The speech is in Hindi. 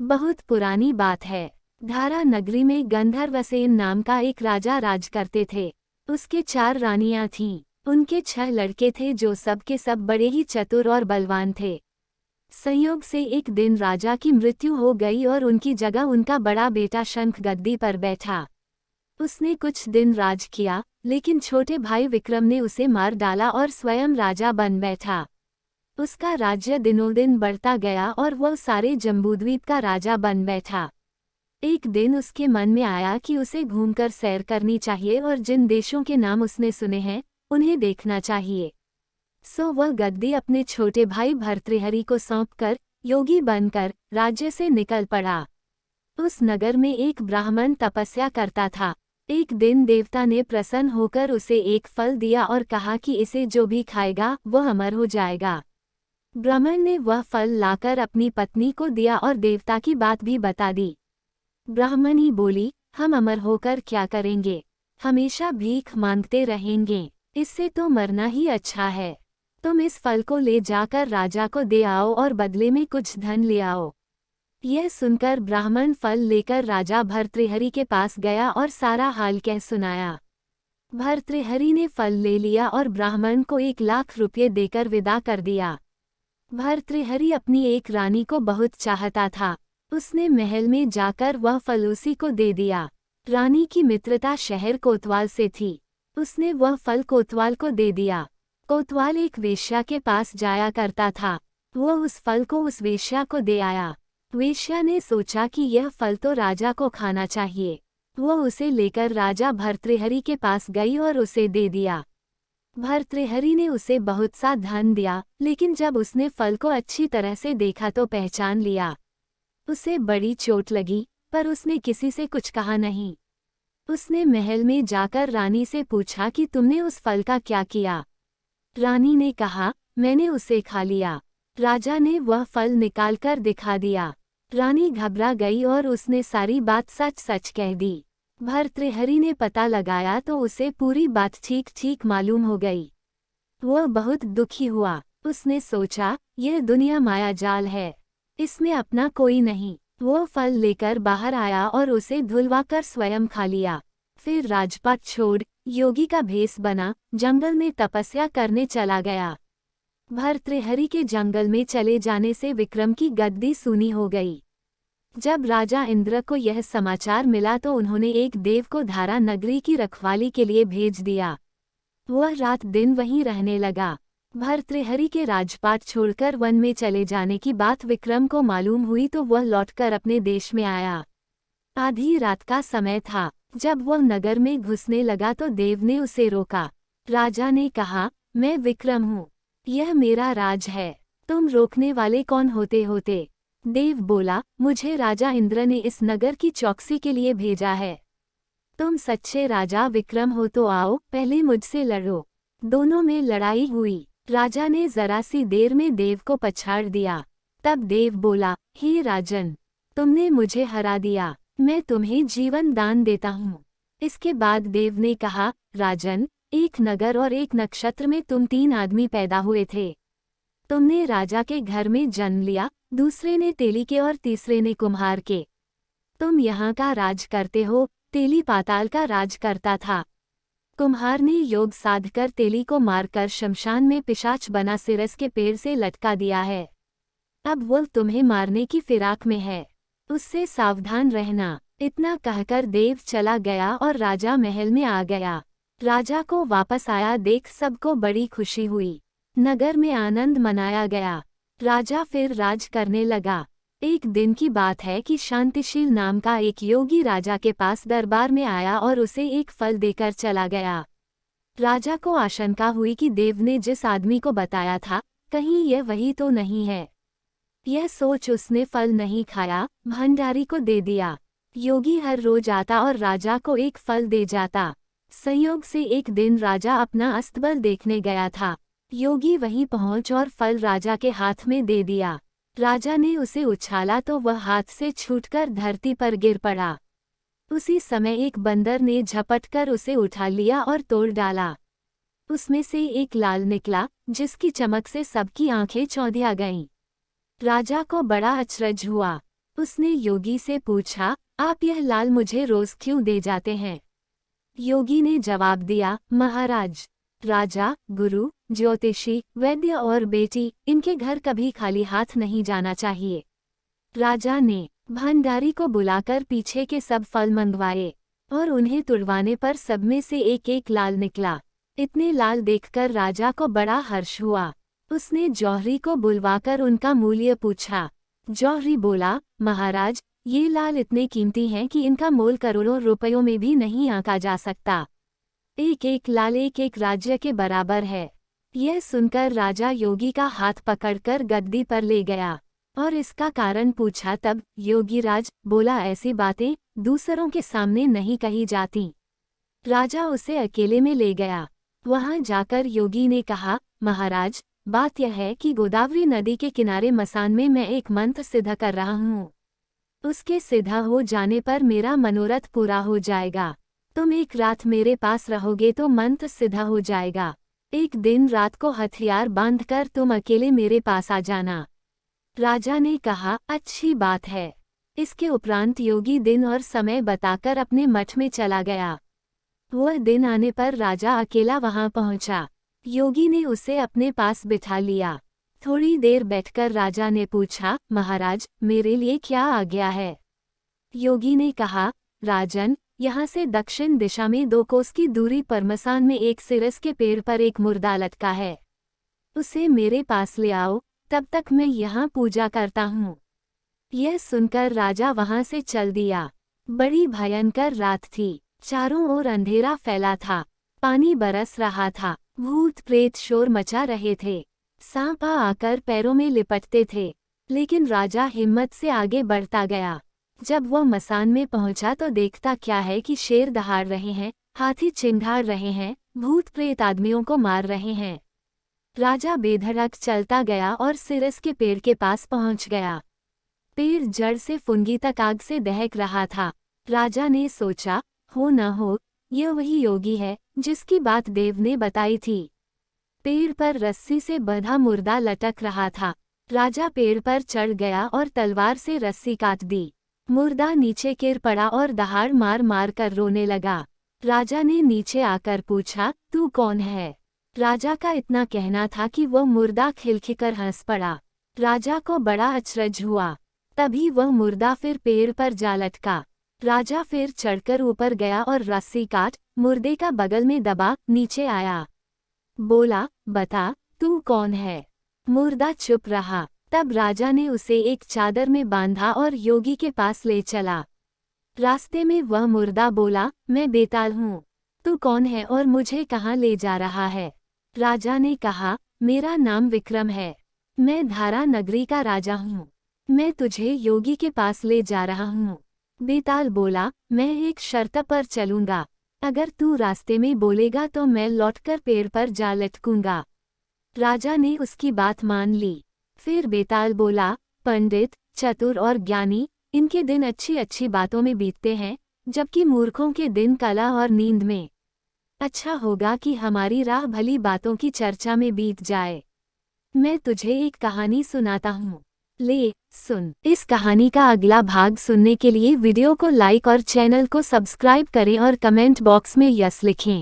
बहुत पुरानी बात है। धारा नगरी में गंधर्वसेन नाम का एक राजा राज करते थे। उसके 4 रानियां थीं। उनके 6 लड़के थे जो सब के सब बड़े ही चतुर और बलवान थे। संयोग से एक दिन राजा की मृत्यु हो गई और उनकी जगह उनका बड़ा बेटा शंख गद्दी पर बैठा। उसने कुछ दिन राज किया, लेकिन छोटे भाई विक्रम ने उसे मार डाला और स्वयं राजा बन बैठा। उसका राज्य दिनों दिन बढ़ता गया और वह सारे जम्बूद्वीप का राजा बन बैठा। एक दिन उसके मन में आया कि उसे घूमकर सैर करनी चाहिए और जिन देशों के नाम उसने सुने हैं उन्हें देखना चाहिए। सो वह गद्दी अपने छोटे भाई भर्तृहरि को सौंपकर योगी बनकर राज्य से निकल पड़ा। उस नगर में एक ब्राह्मण तपस्या करता था। एक दिन देवता ने प्रसन्न होकर उसे एक फल दिया और कहा कि इसे जो भी खाएगा वह अमर हो जाएगा। ब्राह्मण ने वह फल लाकर अपनी पत्नी को दिया और देवता की बात भी बता दी। ब्राह्मणी बोली, हम अमर होकर क्या करेंगे, हमेशा भीख मांगते रहेंगे, इससे तो मरना ही अच्छा है। तुम इस फल को ले जाकर राजा को दे आओ और बदले में कुछ धन ले आओ। यह सुनकर ब्राह्मण फल लेकर राजा भर्तृहरि के पास गया और सारा हाल कह सुनाया। भर्तृहरि ने फल ले लिया और ब्राह्मण को 1,00,000 रुपये देकर विदा कर दिया। भर्तृहरि अपनी एक रानी को बहुत चाहता था। उसने महल में जाकर वह फल उसी को दे दिया। रानी की मित्रता शहर कोतवाल से थी। उसने वह फल कोतवाल को दे दिया। कोतवाल एक वेश्या के पास जाया करता था। वह उस फल को उस वेश्या को दे आया। वेश्या ने सोचा कि यह फल तो राजा को खाना चाहिए। वह उसे लेकर राजा भर्तृहरि के पास गई और उसे दे दिया। भर्तृहरि ने उसे बहुत सा धन दिया, लेकिन जब उसने फल को अच्छी तरह से देखा तो पहचान लिया। उसे बड़ी चोट लगी, पर उसने किसी से कुछ कहा नहीं। उसने महल में जाकर रानी से पूछा कि तुमने उस फल का क्या किया। रानी ने कहा, मैंने उसे खा लिया। राजा ने वह फल निकालकर दिखा दिया। रानी घबरा गई और उसने सारी बात सच सच कह दी। भर्तृहरि ने पता लगाया तो उसे पूरी बात ठीक ठीक मालूम हो गई। वह बहुत दुखी हुआ। उसने सोचा, यह दुनिया माया जाल है, इसमें अपना कोई नहीं। वो फल लेकर बाहर आया और उसे धुलवाकर स्वयं खा लिया। फिर राजपाट छोड़ योगी का भेष बना जंगल में तपस्या करने चला गया। भर्तृहरि के जंगल में चले जाने से विक्रम की गद्दी सूनी हो गई। जब राजा इंद्र को यह समाचार मिला तो उन्होंने एक देव को धारा नगरी की रखवाली के लिए भेज दिया। वह रात दिन वहीं रहने लगा। भर्तृहरि के राजपाट छोड़कर वन में चले जाने की बात विक्रम को मालूम हुई तो वह लौटकर अपने देश में आया। आधी रात का समय था। जब वह नगर में घुसने लगा तो देव ने उसे रोका। राजा ने कहा, मैं विक्रम हूँ, यह मेरा राज है, तुम रोकने वाले कौन होते? देव बोला, मुझे राजा इंद्र ने इस नगर की चौकसी के लिए भेजा है। तुम सच्चे राजा विक्रम हो तो आओ, पहले मुझसे लड़ो। दोनों में लड़ाई हुई। राजा ने जरा सी देर में देव को पछाड़ दिया। तब देव बोला, हे राजन, तुमने मुझे हरा दिया, मैं तुम्हें जीवन दान देता हूँ। इसके बाद देव ने कहा, राजन, एक नगर और एक नक्षत्र में तुम 3 आदमी पैदा हुए थे। तुमने राजा के घर में जन्म लिया, दूसरे ने तेली के और तीसरे ने कुम्हार के। तुम यहाँ का राज करते हो, तेली पाताल का राज करता था। कुम्हार ने योग साधकर तेली को मारकर शमशान में पिशाच बना सिरस के पेड़ से लटका दिया है। अब वो तुम्हें मारने की फिराक में है, उससे सावधान रहना। इतना कहकर देव चला गया और राजा महल में आ गया। राजा को वापस आया देख सबको बड़ी खुशी हुई। नगर में आनंद मनाया गया। राजा फिर राज करने लगा। एक दिन की बात है कि शांतिशील नाम का एक योगी राजा के पास दरबार में आया और उसे एक फल देकर चला गया। राजा को आशंका हुई कि देव ने जिस आदमी को बताया था, कहीं यह वही तो नहीं है। यह सोच उसने फल नहीं खाया, भंडारी को दे दिया। योगी हर रोज आता और राजा को एक फल दे जाता। संयोग से एक दिन राजा अपना अस्तबल देखने गया था। योगी वहीं पहुंच और फल राजा के हाथ में दे दिया। राजा ने उसे उछाला तो वह हाथ से छूटकर धरती पर गिर पड़ा। उसी समय एक बंदर ने झपटकर उसे उठा लिया और तोड़ डाला। उसमें से एक लाल निकला, जिसकी चमक से सबकी आंखें चौंधिया गईं। राजा को बड़ा अचरज हुआ। उसने योगी से पूछा, आप यह लाल मुझे रोज क्यों दे जाते हैं? योगी ने जवाब दिया, महाराज, राजा, गुरु, ज्योतिषी, वैद्य और बेटी, इनके घर कभी खाली हाथ नहीं जाना चाहिए। राजा ने भंडारी को बुलाकर पीछे के सब फल मंगवाए और उन्हें तुड़वाने पर सब में से एक एक लाल निकला। इतने लाल देखकर राजा को बड़ा हर्ष हुआ। उसने जौहरी को बुलवाकर उनका मूल्य पूछा। जौहरी बोला, महाराज, ये लाल इतने कीमती हैं कि इनका मोल करोड़ों रुपयों में भी नहीं आंका जा सकता। एक एक लाल एक एक राज्य के बराबर है। यह सुनकर राजा योगी का हाथ पकड़कर गद्दी पर ले गया और इसका कारण पूछा। तब योगीराज बोला, ऐसी बातें दूसरों के सामने नहीं कही जाती। राजा उसे अकेले में ले गया। वहां जाकर योगी ने कहा, महाराज, बात यह है कि गोदावरी नदी के किनारे मसान में मैं एक मंत्र सिद्ध कर रहा हूँ। उसके सिद्ध हो जाने पर मेरा मनोरथ पूरा हो जाएगा। तुम एक रात मेरे पास रहोगे तो मंत्र सिद्ध हो जाएगा। एक दिन रात को हथियार बांधकर तुम अकेले मेरे पास आ जाना। राजा ने कहा, अच्छी बात है। इसके उपरांत योगी दिन और समय बताकर अपने मठ में चला गया। वह दिन आने पर राजा अकेला वहां पहुंचा। योगी ने उसे अपने पास बिठा लिया। थोड़ी देर बैठकर राजा ने पूछा, महाराज, मेरे लिए क्या आज्ञा है? योगी ने कहा, राजन, यहाँ से दक्षिण दिशा में 2 कोस की दूरी पर मसान में एक सिरस के पेड़ पर एक मुर्दा लटका है। उसे मेरे पास ले आओ, तब तक मैं यहाँ पूजा करता हूँ। यह सुनकर राजा वहां से चल दिया। बड़ी भयंकर रात थी। चारों ओर अंधेरा फैला था। पानी बरस रहा था। भूत प्रेत शोर मचा रहे थे। सांप आकर पैरों में लिपटते थे, लेकिन राजा हिम्मत से आगे बढ़ता गया। जब वह मसान में पहुंचा तो देखता क्या है कि शेर दहाड़ रहे हैं, हाथी चिंघाड़ रहे हैं, भूत प्रेत आदमियों को मार रहे हैं। राजा बेधड़क चलता गया और सिरस के पेड़ के पास पहुंच गया। पेड़ जड़ से फुनगी तक आग से दहक रहा था। राजा ने सोचा, हो न हो, यह वही योगी है जिसकी बात देव ने बताई थी। पेड़ पर रस्सी से बंधा मुर्दा लटक रहा था। राजा पेड़ पर चढ़ गया और तलवार से रस्सी काट दी। मुर्दा नीचे गिर पड़ा और दहाड़ मार मार कर रोने लगा। राजा ने नीचे आकर पूछा, तू कौन है? राजा का इतना कहना था कि वह मुर्दा खिलखिलकर हंस पड़ा। राजा को बड़ा अचरज हुआ। तभी वह मुर्दा फिर पेड़ पर जा लटका। राजा फिर चढ़कर ऊपर गया और रस्सी काट मुर्दे का बगल में दबा नीचे आया। बोला, बता, तू कौन है? मुर्दा चुप रहा। तब राजा ने उसे एक चादर में बांधा और योगी के पास ले चला। रास्ते में वह मुर्दा बोला, मैं बेताल हूँ। तू कौन है और मुझे कहाँ ले जा रहा है? राजा ने कहा, मेरा नाम विक्रम है। मैं धारा नगरी का राजा हूँ। मैं तुझे योगी के पास ले जा रहा हूँ। बेताल बोला, मैं एक शर्त पर चलूंगा। अगर तू रास्ते में बोलेगा तो मैं लौटकर पेड़ पर जा लटकूंगा। राजा ने उसकी बात मान ली। फिर बेताल बोला, पंडित, चतुर और ज्ञानी, इनके दिन अच्छी अच्छी बातों में बीतते हैं, जबकि मूर्खों के दिन कला और नींद में। अच्छा होगा कि हमारी राह भली बातों की चर्चा में बीत जाए। मैं तुझे एक कहानी सुनाता हूँ, ले सुन। इस कहानी का अगला भाग सुनने के लिए वीडियो को लाइक और चैनल को सब्सक्राइब करें और कमेंट बॉक्स में यस लिखें।